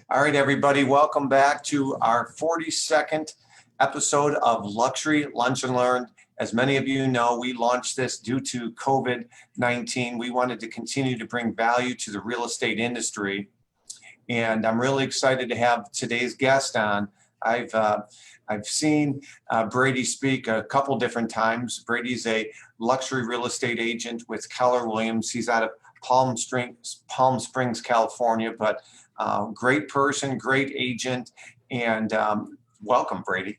All right, everybody, welcome back to our 42nd episode of Luxury Lunch and Learn. As many of you know, we launched this due to COVID-19. We wanted to continue to bring value to the real estate industry. And I'm really excited to have today's guest on. I've seen Brady speak a couple different times. Brady's a luxury real estate agent with Keller Williams. He's out of Palm Springs, California, but great person, great agent, and welcome, Brady.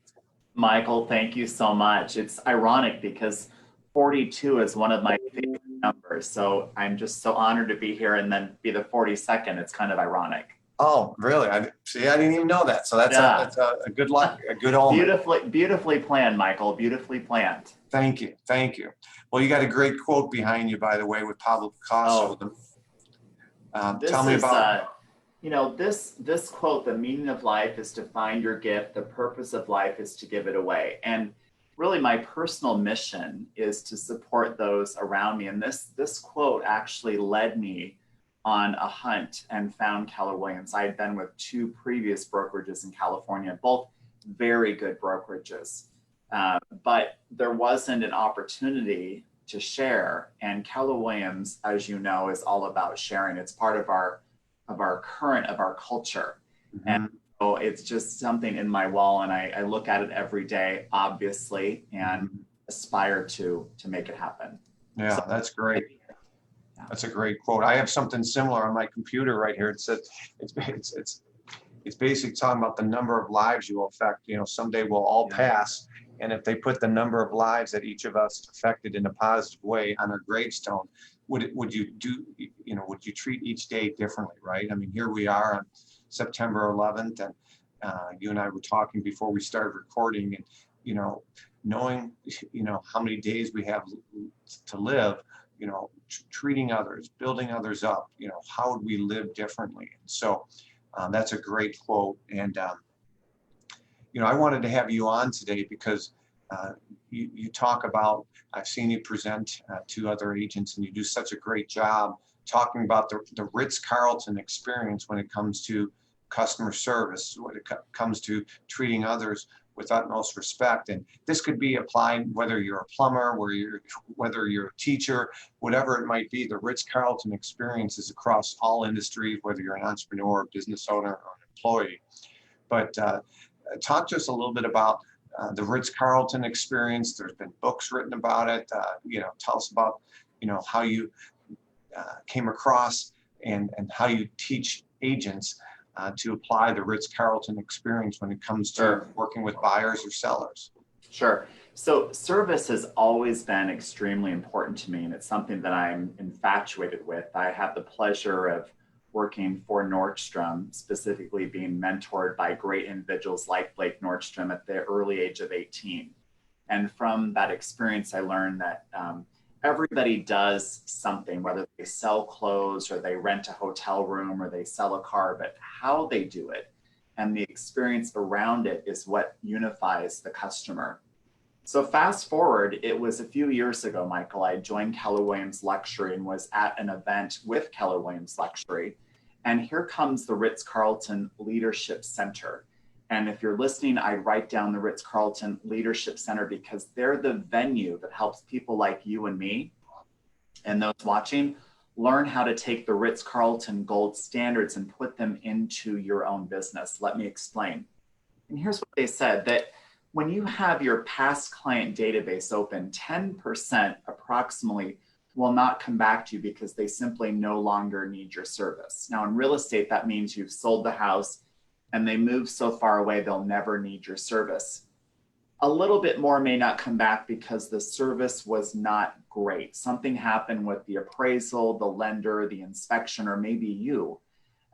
Michael, thank you so much. It's ironic because 42 is one of my favorite numbers. So I'm just so honored to be here and then be the 42nd. It's kind of ironic. Oh, really? I didn't even know that. So that's a good luck, a good omen. Beautifully planned, Michael. Beautifully planned. Thank you. Thank you. Well, you got a great quote behind you, by the way, with Pablo Picasso. Tell me about this quote, the meaning of life is to find your gift. The purpose of life is to give it away. And really my personal mission is to support those around me. And this quote actually led me on a hunt and found Keller Williams. I had been with two previous brokerages in California, both very good brokerages. But there wasn't an opportunity to share. And Keller Williams, as you know, is all about sharing. It's part of our culture. Mm-hmm. And so it's just something in my wall, and I look at it every day, obviously, and aspire to make it happen. Yeah, so, that's great. That's a great quote. I have something similar on my computer right here. It says it's basically talking about the number of lives you will affect. You know, someday we'll all pass, and if they put the number of lives that each of us affected in a positive way on our gravestone, would you treat each day differently, right? I mean, here we are on September 11th, and you and I were talking before we started recording, and knowing how many days we have to live. Treating others, building others up, how would we live differently? And so that's a great quote. And, I wanted to have you on today because you talk about, I've seen you present to other agents, and you do such a great job talking about the Ritz-Carlton experience when it comes to customer service, when it comes to treating others with utmost respect. And this could be applied whether you're a plumber, whether you're a teacher, whatever it might be. The Ritz-Carlton experience is across all industries, whether you're an entrepreneur, business owner, or an employee. But talk to us a little bit about the Ritz-Carlton experience. There's been books written about it. Tell us about how you came across and how you teach agents to apply the Ritz-Carlton experience when it comes to working with buyers or sellers. Sure. So service has always been extremely important to me, and it's something that I'm infatuated with. I have the pleasure of working for Nordstrom, specifically being mentored by great individuals like Blake Nordstrom at the early age of 18. And from that experience, I learned that everybody does something, whether they sell clothes or they rent a hotel room or they sell a car, but how they do it and the experience around it is what unifies the customer. So fast forward, it was a few years ago, Michael, I joined Keller Williams Luxury and was at an event with Keller Williams Luxury. And here comes the Ritz-Carlton Leadership Center. And if you're listening, I write down the Ritz-Carlton Leadership Center because they're the venue that helps people like you and me and those watching learn how to take the Ritz-Carlton gold standards and put them into your own business. Let me explain. And here's what they said, that when you have your past client database open, 10% approximately will not come back to you because they simply no longer need your service. Now in real estate, that means you've sold the house and they move so far away, they'll never need your service. A little bit more may not come back because the service was not great. Something happened with the appraisal, the lender, the inspection, or maybe you.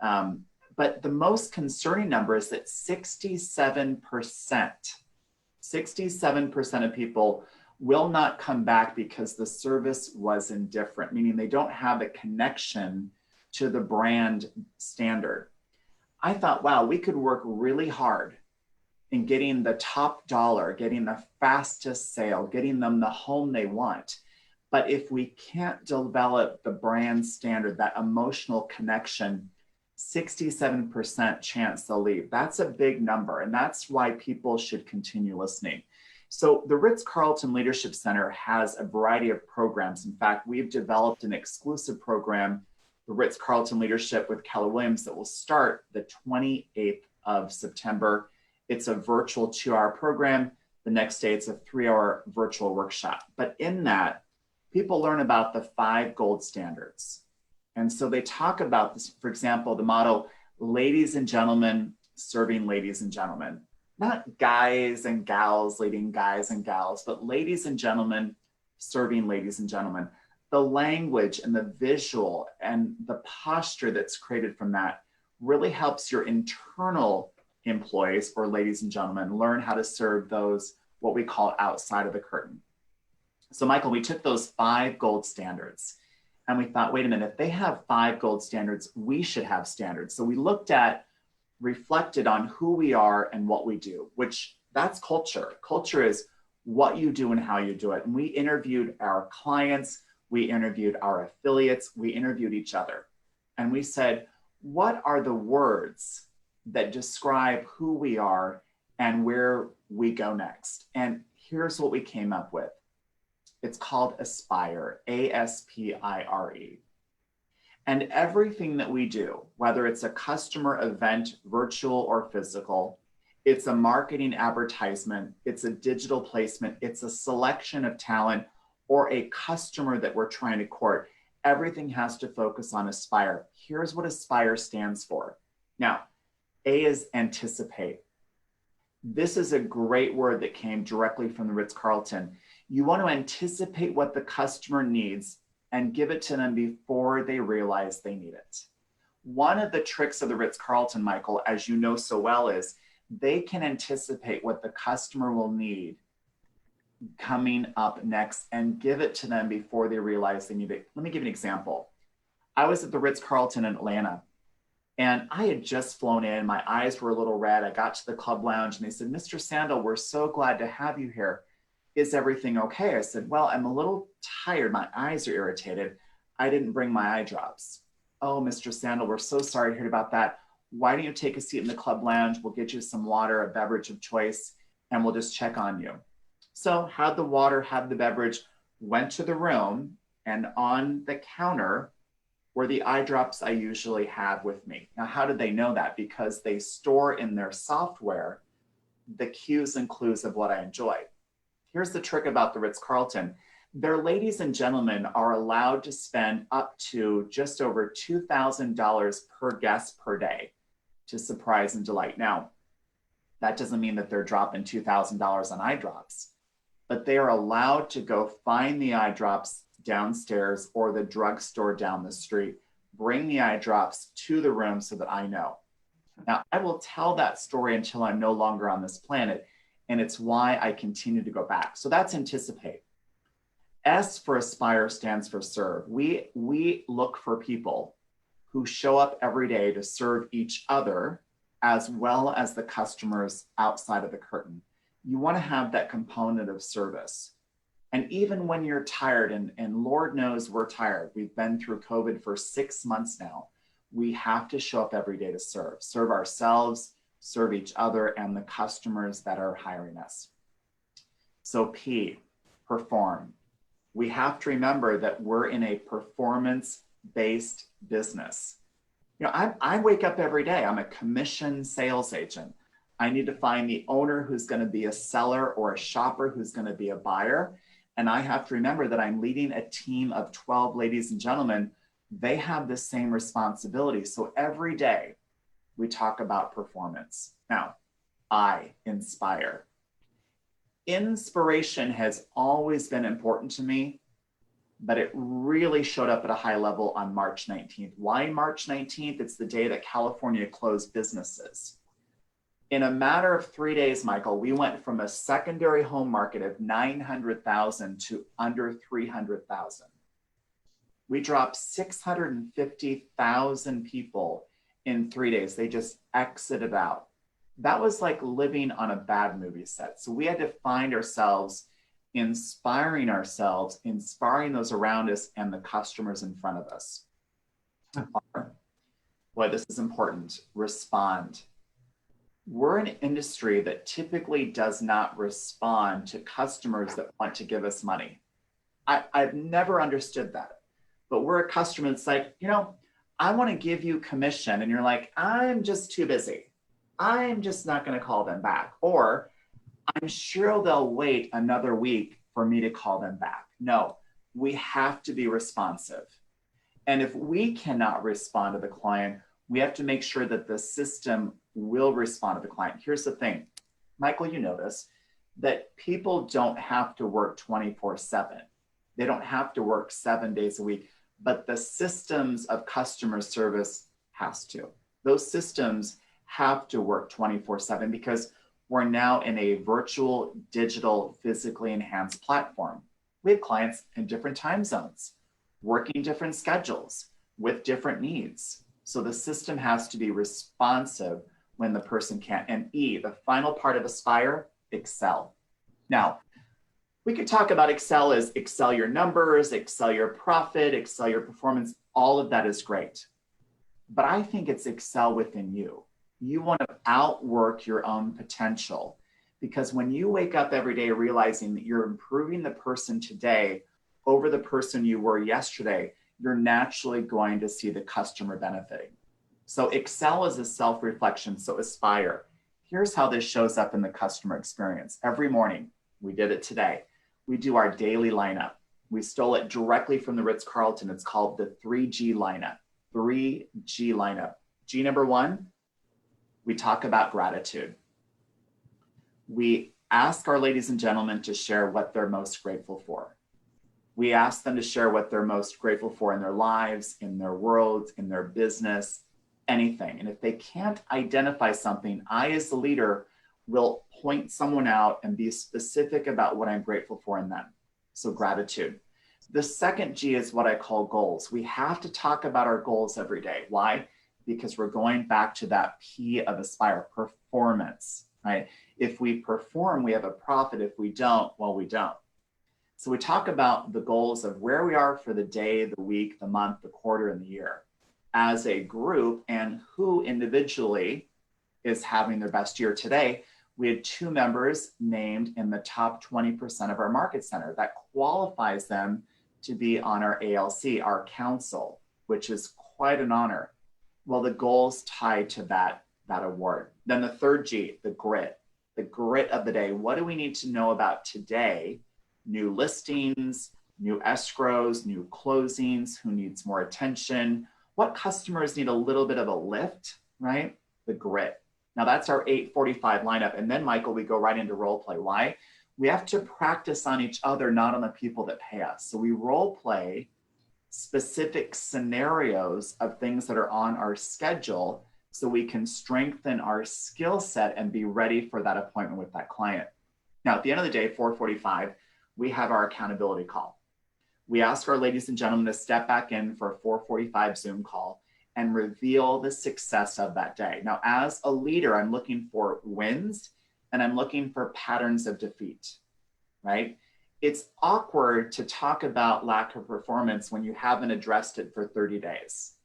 But the most concerning number is that 67% of people will not come back because the service was indifferent, meaning they don't have a connection to the brand standard. I thought, wow, we could work really hard in getting the top dollar, getting the fastest sale, getting them the home they want. But if we can't develop the brand standard, that emotional connection, 67% chance they'll leave. That's a big number, and that's why people should continue listening. So the Ritz-Carlton Leadership Center has a variety of programs. In fact, we've developed an exclusive program, the Ritz-Carlton Leadership with Keller Williams, that will start the 28th of September. It's a virtual 2-hour program. The next day, it's a 3-hour virtual workshop. But in that, people learn about the 5 gold standards. And so they talk about this, for example, the motto, ladies and gentlemen, serving ladies and gentlemen. Not guys and gals leading guys and gals, but ladies and gentlemen, serving ladies and gentlemen. The language and the visual and the posture that's created from that really helps your internal employees, or ladies and gentlemen, learn how to serve those, what we call outside of the curtain. So Michael, we took those 5 gold standards and we thought, wait a minute, if they have 5 gold standards, we should have standards. So we reflected on who we are and what we do, which that's culture. Culture is what you do and how you do it. And we interviewed our clients, we interviewed our affiliates, we interviewed each other. And we said, what are the words that describe who we are and where we go next? And here's what we came up with. It's called Aspire, A-S-P-I-R-E. And everything that we do, whether it's a customer event, virtual or physical, it's a marketing advertisement, it's a digital placement, it's a selection of talent, or a customer that we're trying to court, everything has to focus on Aspire. Here's what Aspire stands for. Now, A is anticipate. This is a great word that came directly from the Ritz-Carlton. You want to anticipate what the customer needs and give it to them before they realize they need it. One of the tricks of the Ritz-Carlton, Michael, as you know so well, is they can anticipate what the customer will need coming up next and give it to them before they realize they need it. Let me give you an example. I was at the Ritz-Carlton in Atlanta, and I had just flown in. My eyes were a little red. I got to the club lounge and they said, Mr. Sandahl, we're so glad to have you here. Is everything okay? I said, well, I'm a little tired. My eyes are irritated. I didn't bring my eye drops. Oh, Mr. Sandahl, we're so sorry to hear about that. Why don't you take a seat in the club lounge? We'll get you some water, a beverage of choice, and we'll just check on you. So had the water, had the beverage, went to the room, and on the counter were the eye drops I usually have with me. Now, how did they know that? Because they store in their software the cues and clues of what I enjoy. Here's the trick about the Ritz-Carlton. Their ladies and gentlemen are allowed to spend up to just over $2,000 per guest per day to surprise and delight. Now, that doesn't mean that they're dropping $2,000 on eye drops, but they are allowed to go find the eye drops downstairs or the drugstore down the street, bring the eye drops to the room so that I know. Now, I will tell that story until I'm no longer on this planet, and it's why I continue to go back. So that's anticipate. S for Aspire stands for serve. We look for people who show up every day to serve each other as well as the customers outside of the curtain. You want to have that component of service. And even when you're tired, and Lord knows we're tired, we've been through COVID for 6 months now, we have to show up every day to serve ourselves, serve each other, and the customers that are hiring us. So P, perform. We have to remember that we're in a performance-based business. You know, I wake up every day, I'm a commission sales agent. I need to find the owner who's going to be a seller or a shopper who's going to be a buyer. And I have to remember that I'm leading a team of 12 ladies and gentlemen. They have the same responsibility. So every day we talk about performance. Now, I inspire. Inspiration has always been important to me, but it really showed up at a high level on March 19th. Why March 19th? It's the day that California closed businesses. In a matter of 3 days, Michael, we went from a secondary home market of 900,000 to under 300,000. We dropped 650,000 people in 3 days. They just exited out. That was like living on a bad movie set. So we had to find ourselves, inspiring those around us and the customers in front of us. Boy, this is important. Respond. We're an industry that typically does not respond to customers that want to give us money. I've never understood that. But we're a customer that's like, you know, I want to give you commission. And you're like, I'm just too busy. I'm just not going to call them back. Or I'm sure they'll wait another week for me to call them back. No, we have to be responsive. And if we cannot respond to the client, we have to make sure that the system will respond to the client. Here's the thing, Michael, you know this, that people don't have to work 24/7. They don't have to work 7 days a week, but the systems of customer service has to. Those systems have to work 24/7 because we're now in a virtual, digital, physically enhanced platform. We have clients in different time zones, working different schedules with different needs. So the system has to be responsive when the person can't. And E, the final part of Aspire, Excel. Now, we could talk about Excel as Excel your numbers, Excel your profit, Excel your performance. All of that is great. But I think it's Excel within you. You want to outwork your own potential, because when you wake up every day realizing that you're improving the person today over the person you were yesterday, you're naturally going to see the customer benefiting. So Excel is a self-reflection. So Aspire, here's how this shows up in the customer experience. Every morning, we did it today, we do our daily lineup. We stole it directly from the Ritz-Carlton. It's called the 3G lineup. 3G lineup. G number 1, we talk about gratitude. We ask our ladies and gentlemen to share what they're most grateful for. We ask them to share what they're most grateful for in their lives, in their world, in their business, anything. And if they can't identify something, I, as the leader, will point someone out and be specific about what I'm grateful for in them. So gratitude. The second G is what I call goals. We have to talk about our goals every day. Why? Because we're going back to that P of Aspire, performance, right? If we perform, we have a profit. If we don't, well, we don't. So we talk about the goals of where we are for the day, the week, the month, the quarter, and the year as a group, and who individually is having their best year. Today, we had 2 members named in the top 20% of our market center. That qualifies them to be on our ALC, our council, which is quite an honor. Well, the goals tied to that award. Then the third G, the grit of the day. What do we need to know about today? New listings, new escrows, new closings, who needs more attention, what customers need a little bit of a lift, right? The grit. Now that's our 8:45 lineup. And then, Michael, we go right into role play. Why? We have to practice on each other, not on the people that pay us. So we role play specific scenarios of things that are on our schedule so we can strengthen our skill set and be ready for that appointment with that client. Now, at the end of the day, 4:45, we have our accountability call. We ask our ladies and gentlemen to step back in for a 4:45 Zoom call and reveal the success of that day. Now, as a leader, I'm looking for wins and I'm looking for patterns of defeat, right? It's awkward to talk about lack of performance when you haven't addressed it for 30 days.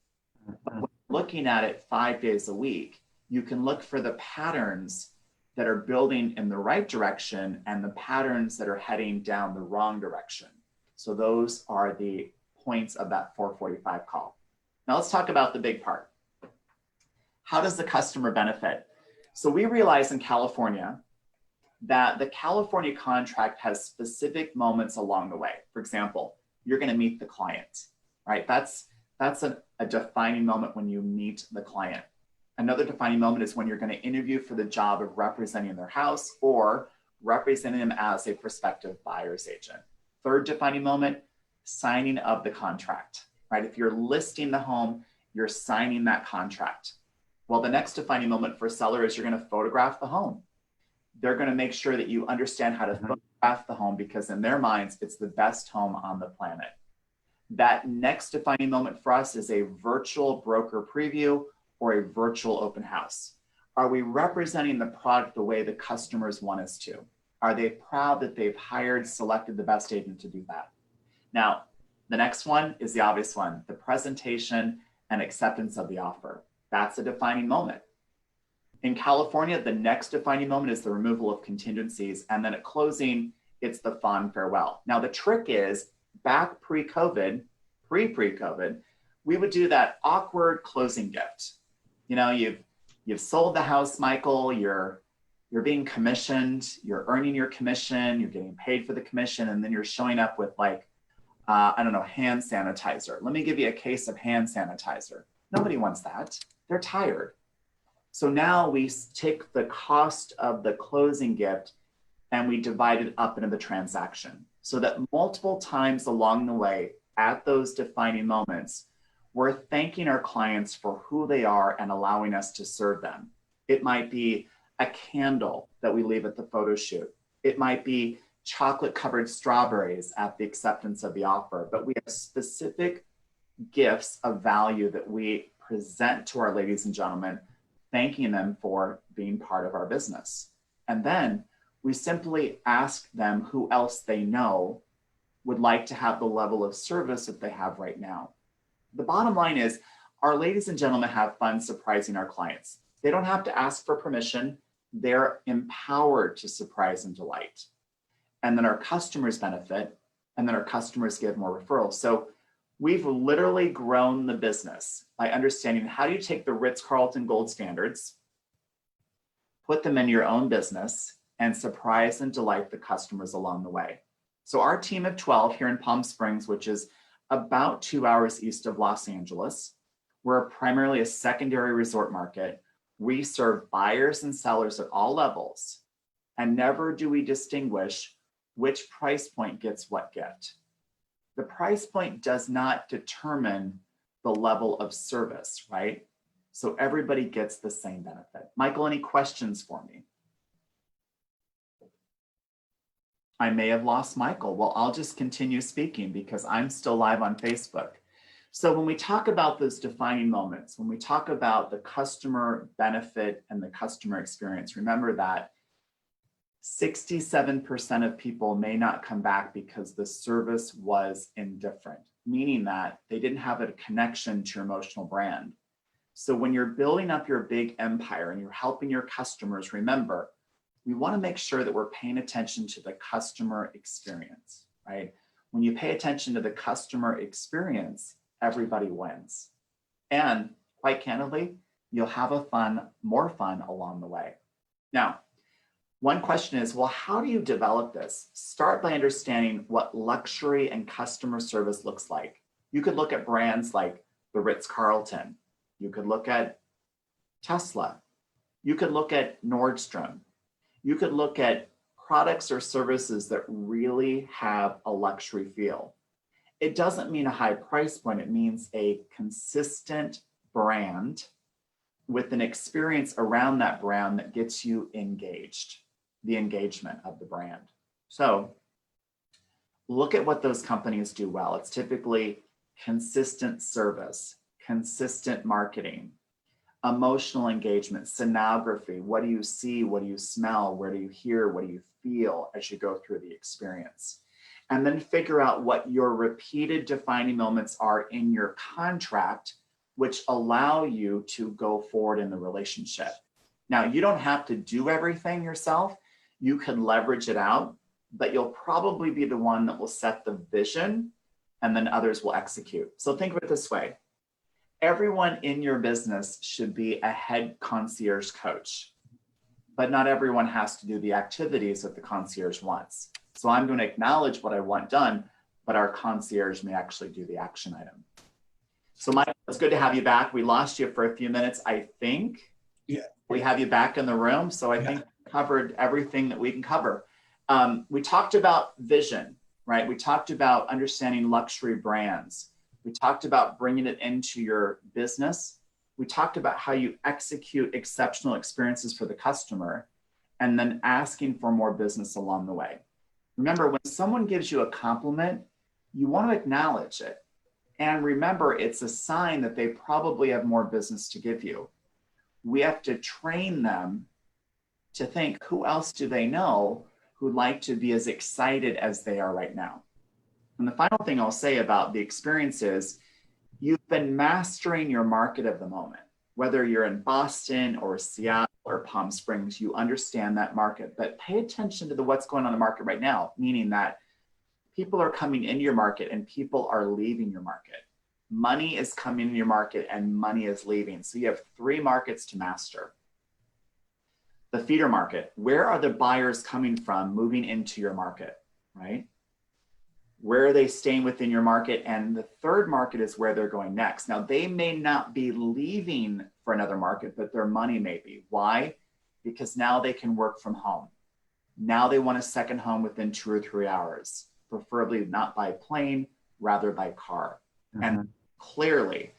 But when looking at it 5 days a week, you can look for the patterns that are building in the right direction and the patterns that are heading down the wrong direction. So those are the points of that 4:45 call. Now let's talk about the big part. How does the customer benefit? So we realize in California that the California contract has specific moments along the way. For example, you're going to meet the client, right? That's a defining moment when you meet the client. Another defining moment is when you're going to interview for the job of representing their house or representing them as a prospective buyer's agent. Third defining moment, signing of the contract, right? If you're listing the home, you're signing that contract. Well, the next defining moment for a seller is you're going to photograph the home. They're going to make sure that you understand how to photograph the home because in their minds, it's the best home on the planet. That next defining moment for us is a virtual broker preview or a virtual open house. Are we representing the product the way the customers want us to? Are they proud that they've selected the best agent to do that? Now, the next one is the obvious one, the presentation and acceptance of the offer. That's a defining moment. In California, the next defining moment is the removal of contingencies. And then at closing, it's the fond farewell. Now, the trick is back pre-COVID, pre-COVID, we would do that awkward closing gift. You know, you've sold the house, Michael, you're being commissioned, you're earning your commission, you're getting paid for the commission, and then you're showing up with like, I don't know, hand sanitizer. Let me give you a case of hand sanitizer. Nobody wants that. They're tired. So now we take the cost of the closing gift and we divide it up into the transaction so that multiple times along the way at those defining moments, we're thanking our clients for who they are and allowing us to serve them. It might be a candle that we leave at the photo shoot. It might be chocolate covered strawberries at the acceptance of the offer, but we have specific gifts of value that we present to our ladies and gentlemen, thanking them for being part of our business. And then we simply ask them who else they know would like to have the level of service that they have right now. The bottom line is our ladies and gentlemen have fun surprising our clients. They don't have to ask for permission. They're empowered to surprise and delight. And then our customers benefit, and then our customers give more referrals. So we've literally grown the business by understanding how do you take the Ritz-Carlton gold standards, put them in your own business, and surprise and delight the customers along the way. So our team of 12 here in Palm Springs, which is about 2 hours east of Los Angeles, we're primarily a secondary resort market. We serve buyers and sellers at all levels, and never do we distinguish which price point gets what gift. The price point does not determine the level of service, right? So everybody gets the same benefit. Michael, any questions for me? I may have lost Michael. Well, I'll just continue speaking because I'm still live on Facebook. So when we talk about those defining moments, when we talk about the customer benefit and the customer experience, remember that 67% of people may not come back because the service was indifferent, meaning that they didn't have a connection to your emotional brand. So when you're building up your big empire and you're helping your customers, remember, we want to make sure that we're paying attention to the customer experience, right? When you pay attention to the customer experience, everybody wins. And quite candidly, you'll have more fun along the way. Now, one question is, well, how do you develop this? Start by understanding what luxury and customer service looks like. You could look at brands like the Ritz-Carlton. You could look at Tesla. You could look at Nordstrom. You could look at products or services that really have a luxury feel. It doesn't mean a high price point. It means a consistent brand with an experience around that brand that gets you engaged. The engagement of the brand. So look at what those companies do well. It's typically consistent service, consistent marketing, emotional engagement, scenography. What do you see? What do you smell? Where do you hear? What do you feel as you go through the experience? And then figure out what your repeated defining moments are in your contract, which allow you to go forward in the relationship. Now, you don't have to do everything yourself. You can leverage it out, but you'll probably be the one that will set the vision and then others will execute. So think of it this way. Everyone in your business should be a head concierge coach, but not everyone has to do the activities that the concierge wants. So I'm going to acknowledge what I want done, but our concierge may actually do the action item. So Mike, it's good to have you back. We lost you for a few minutes, I think. Yeah. We have you back in the room. So I think we covered everything that we can cover. We talked about vision, right? We talked about understanding luxury brands. We talked about bringing it into your business. We talked about how you execute exceptional experiences for the customer and then asking for more business along the way. Remember, when someone gives you a compliment, you want to acknowledge it. And remember, it's a sign that they probably have more business to give you. We have to train them to think, who else do they know who'd like to be as excited as they are right now? And the final thing I'll say about the experience is you've been mastering your market of the moment. whether you're in Boston or Seattle or Palm Springs, you understand that market, but pay attention to what's going on in the market right now, meaning that people are coming into your market and people are leaving your market. Money is coming into your market and money is leaving. So you have 3 markets to master. The feeder market, where are the buyers coming from moving into your market, right? Where are they staying within your market? And the third market is where they're going next. Now, they may not be leaving for another market, but their money may be. Why? Because now they can work from home. Now they want a second home within 2 or 3 hours, preferably not by plane, rather by car. Mm-hmm. And clearly,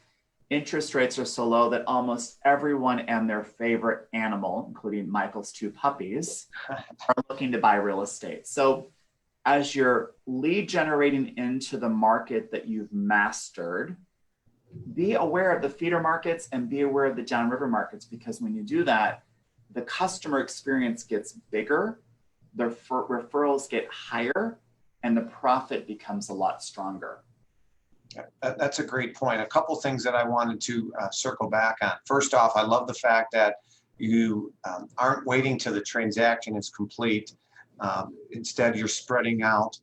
interest rates are so low that almost everyone and their favorite animal, including Michael's 2 puppies, are looking to buy real estate. So as you're lead generating into the market that you've mastered, be aware of the feeder markets and be aware of the downriver markets, because when you do that, the customer experience gets bigger, the referrals get higher, and the profit becomes a lot stronger. That's a great point. A couple things that I wanted to circle back on. First off, I love the fact that you aren't waiting till the transaction is complete. Instead, you're spreading out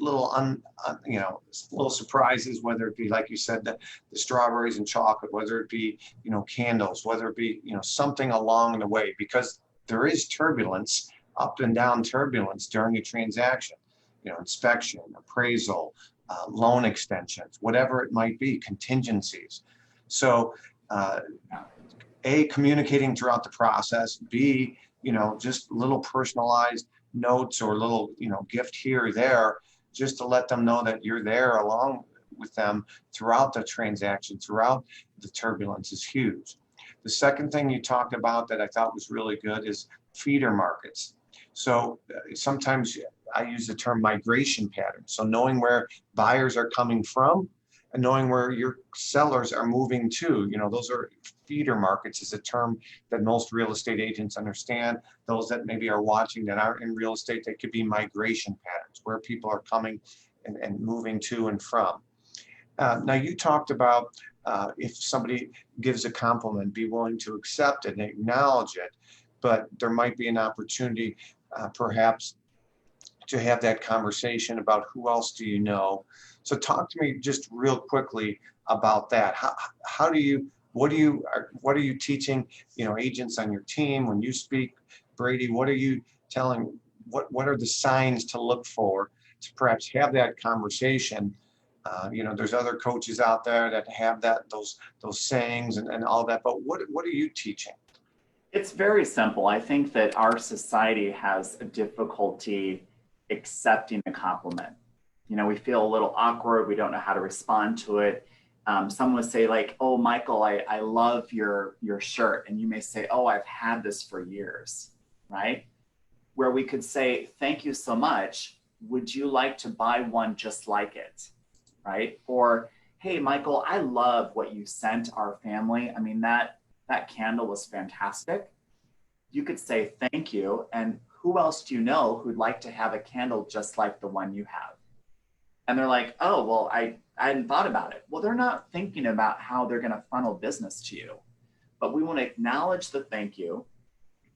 little surprises, whether it be, like you said, the strawberries and chocolate, whether it be, candles, whether it be, something along the way, because there is turbulence, up and down turbulence during a transaction, inspection, appraisal, loan extensions, whatever it might be, contingencies. So, A, communicating throughout the process, B, just little personalized notes or little, gift here or there, just to let them know that you're there along with them throughout the transaction, throughout the turbulence is huge. The second thing you talked about that I thought was really good is feeder markets. So sometimes I use the term migration patterns. So knowing where buyers are coming from and knowing where your sellers are moving to, those are feeder markets, is a term that most real estate agents understand. Those that maybe are watching that aren't in real estate, they could be migration patterns, where people are coming and moving to and from. Now you talked about if somebody gives a compliment, be willing to accept it and acknowledge it, but there might be an opportunity perhaps to have that conversation about who else do you know. So talk to me just real quickly about that. What are you teaching, agents on your team when you speak, Brady? What are you telling? What are the signs to look for to perhaps have that conversation? There's other coaches out there that have those sayings and all that. But what are you teaching? It's very simple. I think that our society has a difficulty accepting a compliment. We feel a little awkward. We don't know how to respond to it. Someone would say like, "Oh, Michael, I love your shirt." And you may say, "Oh, I've had this for years," right? Where we could say, "Thank you so much. Would you like to buy one just like it?" Right? Or, "Hey, Michael, I love what you sent our family. I mean, that candle was fantastic." You could say, "Thank you. And who else do you know who'd like to have a candle just like the one you have?" And they're like, "Oh, well, I hadn't thought about it." Well, they're not thinking about how they're going to funnel business to you. But we want to acknowledge the thank you,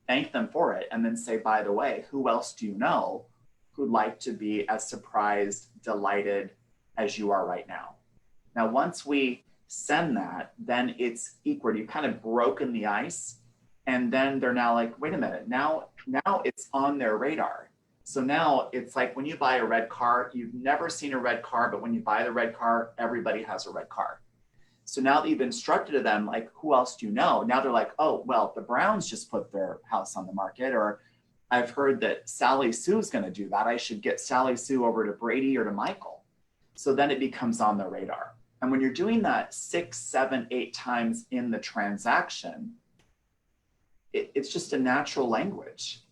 thank them for it, and then say, "By the way, who else do you know who'd like to be as surprised, delighted as you are right now?" Now, once we send that, then it's equal. You've kind of broken the ice. And then they're now like, "Wait a minute, now it's on their radar." So now it's like when you buy a red car, you've never seen a red car, but when you buy the red car, everybody has a red car. So now that you've instructed to them, like, who else do you know? Now they're like, "Oh, well, the Browns just put their house on the market," or "I've heard that Sally Sue's going to do that. I should get Sally Sue over to Brady or to Michael." So then it becomes on the radar. And when you're doing that 6, 7, 8 times in the transaction, it's just a natural language.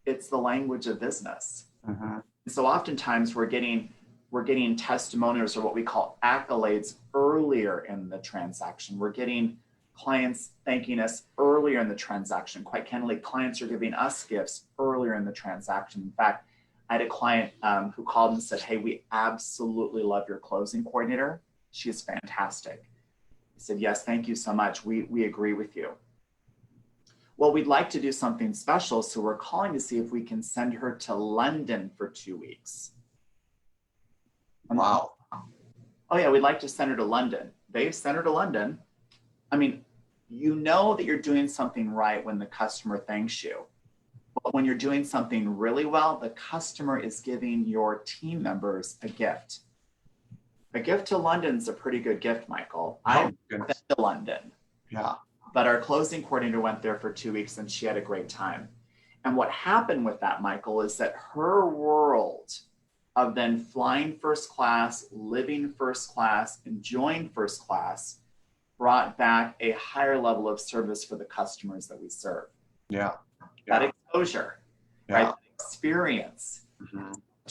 It's the language of business. Uh-huh. So oftentimes we're getting testimonials or what we call accolades earlier in the transaction. We're getting clients thanking us earlier in the transaction. Quite candidly, clients are giving us gifts earlier in the transaction. In fact, I had a client who called and said, "Hey, we absolutely love your closing coordinator. She is fantastic. He said, yes, thank you so much. We agree with you. Well, we'd like to do something special, so we're calling to see if we can send her to London for 2 weeks. Wow. Oh yeah, we'd like to send her to London. They've sent her to London. I mean, you know that you're doing something right when the customer thanks you. But when you're doing something really well, the customer is giving your team members a gift. A gift to London's a pretty good gift, Michael. I've been to London. Yeah. But our closing coordinator went there for 2 weeks and she had a great time. And what happened with that, Michael, is that her world of then flying first class, living first class, enjoying first class, brought back a higher level of service for the customers that we serve. Yeah. That exposure, right? That experience,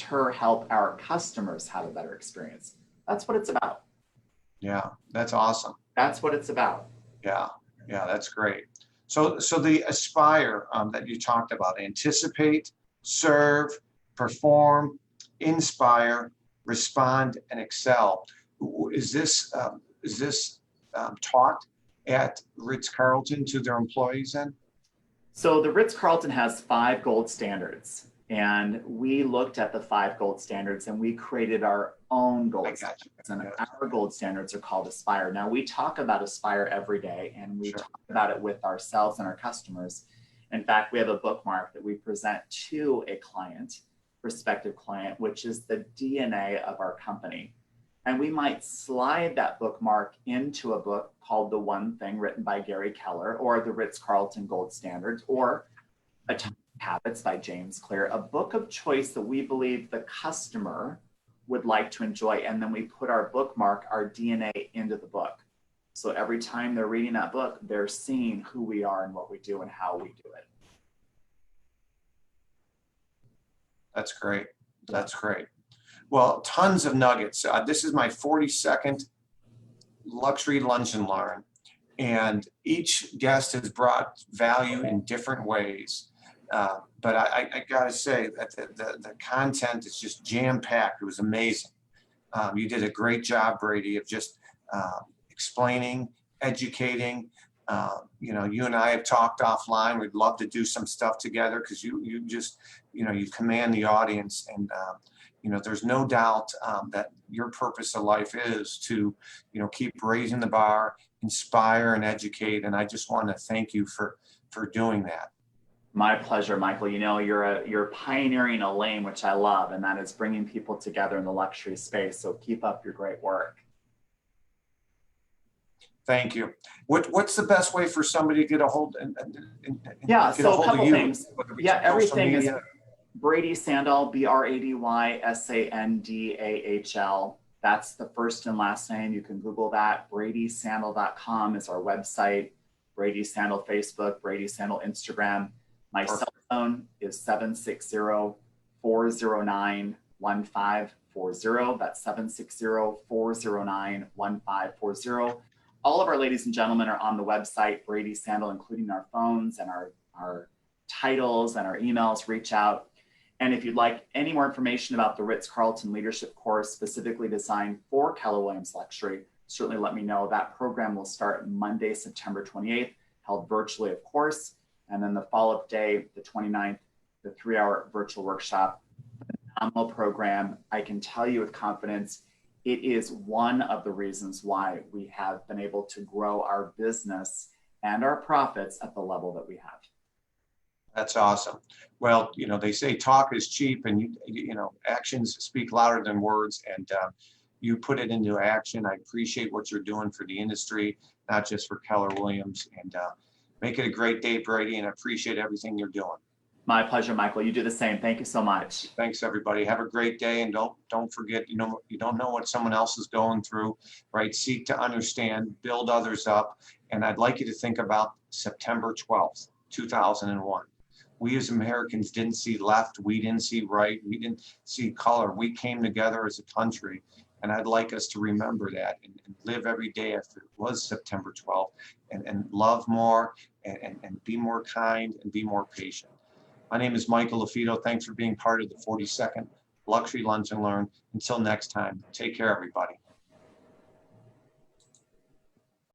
her help our customers have a better experience. That's what it's about. Yeah, that's awesome. That's what it's about. Yeah, yeah, that's great. So the aspire that you talked about, anticipate, serve, perform, inspire, respond, and excel. Is this taught at Ritz-Carlton to their employees then? So the Ritz-Carlton has 5 gold standards, and we looked at the 5 gold standards and we created our own gold standards. And our gold standards are called Aspire. Now we talk about Aspire every day, and we talk about it with ourselves and our customers. In fact, we have a bookmark that we present to a client, prospective client, which is the DNA of our company. And we might slide that bookmark into a book called The One Thing, written by Gary Keller, or the Ritz-Carlton Gold Standards, or Atomic Habits by James Clear, a book of choice that we believe the customer would like to enjoy. And then we put our bookmark, our DNA, into the book. So every time they're reading that book, they're seeing who we are and what we do and how we do it. That's great. That's great. Well, tons of nuggets. This is my 42nd Luxury Lunch and Learn, and each guest has brought value in different ways. But I gotta say that the content is just jam-packed. It was amazing. You did a great job, Brady, of just explaining, educating. You know, you and I have talked offline. We'd love to do some stuff together, because you just, you know, you command the audience, and you know, there's no doubt that your purpose of life is to, you know, keep raising the bar, inspire and educate. And I just want to thank you for doing that. My pleasure, Michael. You know, you're pioneering a lane which I love, and that is bringing people together in the luxury space. So keep up your great work. Thank you. What's the best way for somebody to get a hold? So a couple things. Yeah, everything is Brady Sandahl, BradySandahl. That's the first and last name. You can Google that. BradySandahl.com is our website. Brady Sandahl Facebook, Brady Sandahl Instagram. My cell phone is 760-409-1540. That's 760-409-1540. All of our ladies and gentlemen are on the website, Brady Sandahl, including our phones and our titles and our emails. Reach out. And if you'd like any more information about the Ritz-Carlton Leadership Course specifically designed for Keller Williams Luxury, certainly let me know. That program will start Monday, September 28th, held virtually, of course. And then the follow-up day, the 29th, the 3-hour virtual workshop. Phenomenal program. I can tell you with confidence, it is one of the reasons why we have been able to grow our business and our profits at the level that we have. That's awesome. Well, you know, they say talk is cheap, and you know, actions speak louder than words, and you put it into action. I appreciate what you're doing for the industry, not just for Keller Williams, and make it a great day, Brady, and I appreciate everything you're doing. My pleasure, Michael. You do the same. Thank you so much. Thanks, everybody. Have a great day, and don't forget, you know, you don't know what someone else is going through, right? Seek to understand, build others up, and I'd like you to think about September 12th, 2001. We as Americans didn't see left, we didn't see right, we didn't see color. We came together as a country, and I'd like us to remember that and live every day as if it was September 12th, and love more, and be more kind, and be more patient. My name is Michael LaFido. Thanks for being part of the 42nd Luxury Lunch and Learn. Until next time, take care, everybody.